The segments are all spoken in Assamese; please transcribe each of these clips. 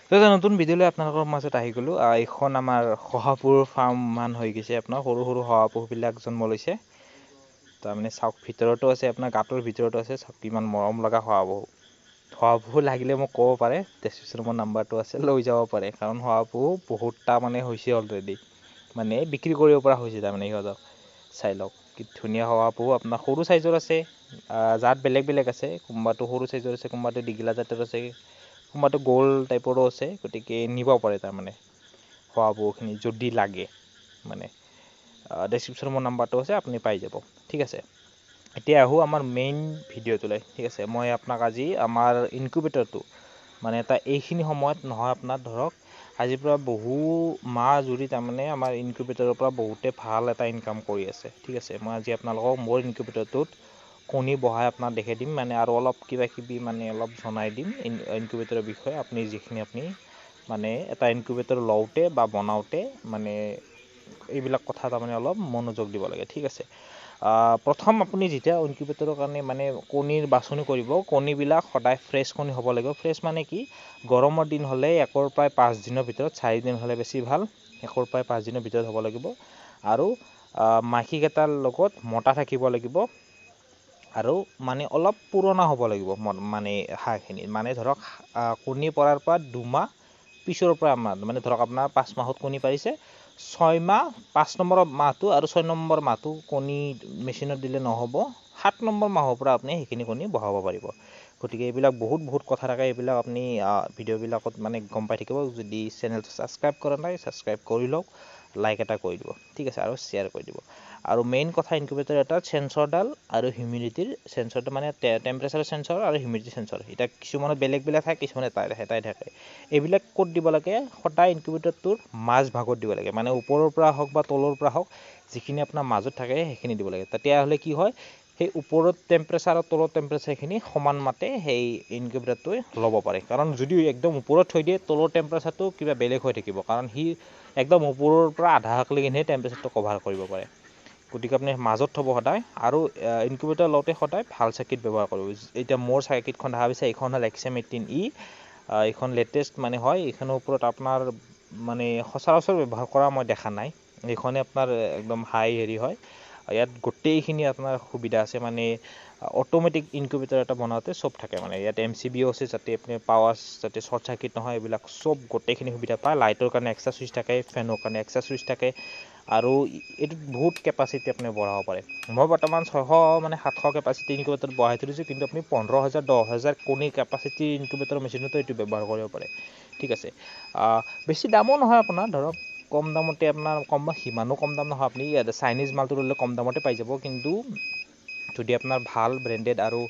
তো এটা নতুন ভিডিঅ'লৈ আপোনালোকৰ মাজত আহি গ'লো। এইখন আমাৰ শহাপহুৰ ফাৰ্ম মান হৈ গৈছে। আপোনাৰ সৰু সৰু শহাপহুবিলাক জন্ম লৈছে। তাৰমানে চাওক, ভিতৰতো আছে, আপোনাৰ গাঁতৰ ভিতৰতো আছে। চাওক কিমান মৰম লগা শহাপহু। শহাপহু লাগিলে মোক ক'ব পাৰে, ডেছক্ৰিপশ্যনত মোৰ নাম্বাৰটো আছে, লৈ যাব পাৰে। কাৰণ শহাপহু বহুতটা মানে হৈছে অলৰেডি, মানে বিক্ৰী কৰিব পৰা হৈছে। তাৰমানে সিহঁতক চাই লওক, কি ধুনীয়া শহাপহু। আপোনাৰ সৰু চাইজৰ আছে, জাত বেলেগ বেলেগ আছে। কোনোবাটো সৰু চাইজৰ আছে, কোনোবাটো দীঘিলা জাতৰ আছে, কোনোবাটো গ'ল টাইপৰো আছে। গতিকে নিব পাৰে তাৰমানে শহাপহুখিনি যদি লাগে। মানে ডেছক্ৰিপশ্যনত মোৰ নাম্বাৰটো আছে, আপুনি পাই যাব। ঠিক আছে, এতিয়া আহোঁ আমাৰ মেইন ভিডিঅ'টোলৈ। ঠিক আছে, মই আপোনাক আজি আমাৰ ইনকিউবেটৰটো মানে এটা এইখিনি সময়ত নহয়, আপোনাৰ ধৰক আজিৰ পৰা বহু মাহ জুৰি তাৰমানে আমাৰ ইনকিউবেটৰৰ পৰা বহুতে ভাল এটা ইনকাম কৰি আছে। ঠিক আছে, মই আজি আপোনালোকক মোৰ ইনকিউবেটৰটোত কণী বহাই আপোনাক দেখাই দিম, মানে আৰু অলপ কিবা কিবি মানে অলপ জনাই দিম ইনকিউবেটৰৰ বিষয়ে। আপুনি যিখিনি আপুনি মানে এটা ইনকিউবেটৰ লওঁতে বা বনাওঁতে মানে এইবিলাক কথা তাৰমানে অলপ মনোযোগ দিব লাগে। ঠিক আছে, প্ৰথম আপুনি যেতিয়া ইনকিউবেটৰৰ কাৰণে মানে কণীৰ বাছনি কৰিব, কণীবিলাক সদায় ফ্ৰেছ কণী হ'ব লাগিব। ফ্ৰেছ মানে কি, গৰমৰ দিন হ'লে 1ৰ পৰা 5 দিনৰ ভিতৰত, 4 দিন হ'লে বেছি ভাল, 1ৰ পৰা 5 দিনৰ ভিতৰত হ'ব লাগিব। আৰু মাইকীকেইটাৰ লগত মতা থাকিব লাগিব। আৰু মানে অলপ পুৰণা হ'ব লাগিব মানে হাঁহখিনি, মানে ধৰক কণী পৰাৰ পৰা 2 মাহ পিছৰ পৰা মানে ধৰক আপোনাৰ 5 মাহত কণী পাৰিছে, 6 মাহ 5 নম্বৰ মাহটো আৰু 6 নম্বৰ মাহটো কণী মেচিনত দিলে নহ'ব। 7 নম্বৰ মাহৰ পৰা আপুনি সেইখিনি কণী বহাব পাৰিব। গতিকে এইবিলাক বহুত কথা থাকে। এইবিলাক আপুনি ভিডিঅ'বিলাকত মানে গম পাই থাকিব। যদি চেনেলটো ছাবস্ক্ৰাইব কৰা নাই, ছাবস্ক্ৰাইব কৰি লওক, লাইক এটা কৰি দিব। ঠিক আছে, আৰু শ্বেয়াৰ কৰি দিব। আৰু মেইন কথা, ইনকিউবেটৰ এটা চেঞ্চৰডাল আৰু হিউমিডিটিৰ চেঞ্চৰটো, মানে টেম্পাৰেচাৰ চেঞ্চৰ আৰু হিউমিডিটি চেঞ্চৰ। এতিয়া কিছুমানত বেলেগ বেলেগ থাকে, কিছুমানে এটাই থাকে। এইবিলাক ক'ত দিব লাগে, সদায় ইনকিউবেটৰটোৰ মাজ ভাগত দিব লাগে। মানে ওপৰৰ পৰা হওক বা তলৰ পৰা হওক, যিখিনি আপোনাৰ মাজত থাকে সেইখিনি দিব লাগে। তেতিয়াহ'লে কি হয়, সেই ওপৰত টেম্পাৰেচাৰ আৰু তলৰ টেম্পাৰেচাৰখিনি সমান মতে সেই ইনকিউবেটৰটোৱে ল'ব পাৰে। কাৰণ যদি একদম ওপৰত থৈ দিয়ে, তলৰ টেম্পাৰেচাৰটো কিবা বেলেগ হৈ থাকিব, কাৰণ সি একদম ওপৰৰ পৰা আধালৈকেহে টেম্পাৰেচাৰটো কভাৰ কৰিব পাৰে। গতিকে আপুনি মাজত থ'ব সদায়। আৰু ইনকিউবেটৰ লওঁতে সদায় ভাল চাৰ্কিট ব্যৱহাৰ কৰিব। এতিয়া মোৰ চাৰ্কিটখন দেখা পাইছে, এইখন হ'ল XM18E। এইখন লেটেষ্ট মানে হয়। এইখনৰ ওপৰত আপোনাৰ মানে সচৰাচৰ ব্যৱহাৰ কৰা মই দেখা নাই। এইখনে আপোনাৰ একদম হাই হেৰি হয়। ইয়াত গোটেইখিনি আপোনাৰ সুবিধা আছে, মানে অট'মেটিক ইনকিউবেটৰ এটা বনাওঁতে চব থাকে। মানে ইয়াত MCBও আছে, যাতে আপুনি পাৱাৰ যাতে শ্বৰ্ট চাৰ্কিট নহয়, এইবিলাক চব গোটেইখিনি সুবিধা পায়। লাইটৰ কাৰণে এক্সট্ৰা চুইচ থাকে, ফেনৰ কাৰণে এক্সট্ৰা চুইচ থাকে। আৰু এইটোত বহুত কেপাচিটি আপুনি বঢ়াব পাৰে। মই বৰ্তমান 600 মানে 700 কেপাচিটি ইনকিউবেটৰ বহাই থৈ দিছোঁ, কিন্তু আপুনি 15,000 10,000 কণী কেপাচিটি ইনকিউবেটৰ মেচিনতো এইটো ব্যৱহাৰ কৰিব পাৰে। ঠিক আছে, বেছি দামো নহয় আপোনাৰ, ধৰক কম দামতে আপোনাৰ সিমানো কম দাম নহয়। আপুনি চাইনিজ মালটো ল'লে কম দামতে পাই যাব, কিন্তু যদি আপোনাৰ ভাল ব্ৰেণ্ডেড আৰু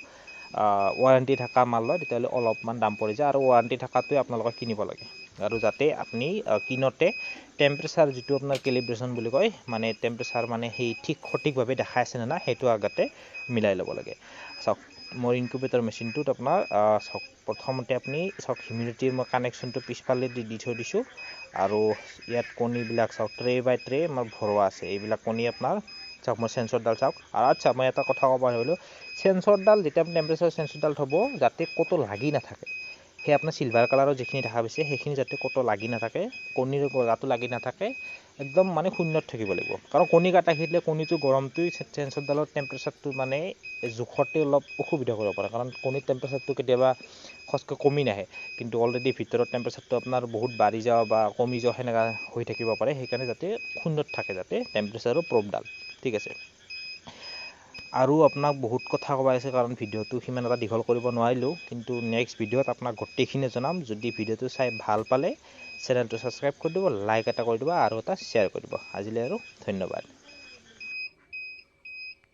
ৱাৰেণ্টি থকা মাল লয়, তেতিয়াহ'লে অলপমান দাম পৰি যায়। আৰু ৱাৰেণ্টি থকাটোৱে আপোনালোকে কিনিব লাগে। আৰু যাতে আপুনি কিনোতে টেম্পাৰেচাৰ যিটো আপোনাৰ কেলিব্ৰেশ্যন বুলি কয়, মানে টেম্পাৰেচাৰ মানে সেই সঠিকভাৱে দেখাই আছে নে নাই, সেইটো আগতে মিলাই ল'ব লাগে। চাওক, মোৰ ইনকিউবেটৰ মেচিনটোত আপোনাৰ চাওক, প্ৰথমতে আপুনি চাওক, হিউমিডিটিৰ মই কানেকশ্যনটো পিছফালে দি থৈ দিছোঁ। আৰু ইয়াত কণীবিলাক চাওক, ট্ৰে বাই ট্ৰে আমাৰ ভৰোৱা আছে। এইবিলাক কণী আপোনাৰ চাওক, মই চেঞ্চৰডাল চাওক। আৰু আচ্ছা, মই এটা কথা ক'ব পাহৰিলোঁ, চেঞ্চৰডাল যেতিয়া আপুনি টেম্পাৰেচাৰ চেঞ্চৰডাল থ'ব, যাতে ক'তো লাগি নাথাকে। সেই আপোনাৰ চিলভাৰ কালাৰৰ যিখিনি দেখা পাইছে, সেইখিনি যাতে ক'তো লাগি নাথাকে, কণীৰ গাটো লাগি নাথাকে, একদম মানে শূন্যত থাকিব লাগিব। কাৰণ কণী গাত ৰাখি দিলে কণীটো গৰমটোৱে চেঞ্চৰডালৰ টেম্পাৰেচাৰটো মানে জোখতে অলপ অসুবিধা কৰিব পাৰে। কাৰণ কণীৰ টেম্পাৰেচাৰটো কেতিয়াবা খচকৈ কমি নাহে, কিন্তু অলৰেডি ভিতৰত টেম্পাৰেচাৰটো আপোনাৰ বহুত বাঢ়ি যাওঁ বা কমি যাওঁ, সেনেকুৱা হৈ থাকিব পাৰে। সেইকাৰণে যাতে শূন্যত থাকে, যাতে টেম্পাৰেচাৰৰ প্ৰ'বডাল। ঠিক আছে, আৰু আপোনাক বহুত কথা ক'ব আছে, কাৰণ ভিডিঅ'টো সিমান এটা দীঘল কৰিব নোৱাৰিলোঁ। কিন্তু নেক্সট ভিডিঅ'ত আপোনাক গোটেইখিনি জনাম। যদি ভিডিঅ'টো চাই ভাল পালে চেনেলটো ছাবস্ক্ৰাইব কৰি দিব, লাইক এটা কৰি দিব, আৰু এটা শ্বেয়াৰ কৰি দিব। আজিলৈ আৰু ধন্যবাদ।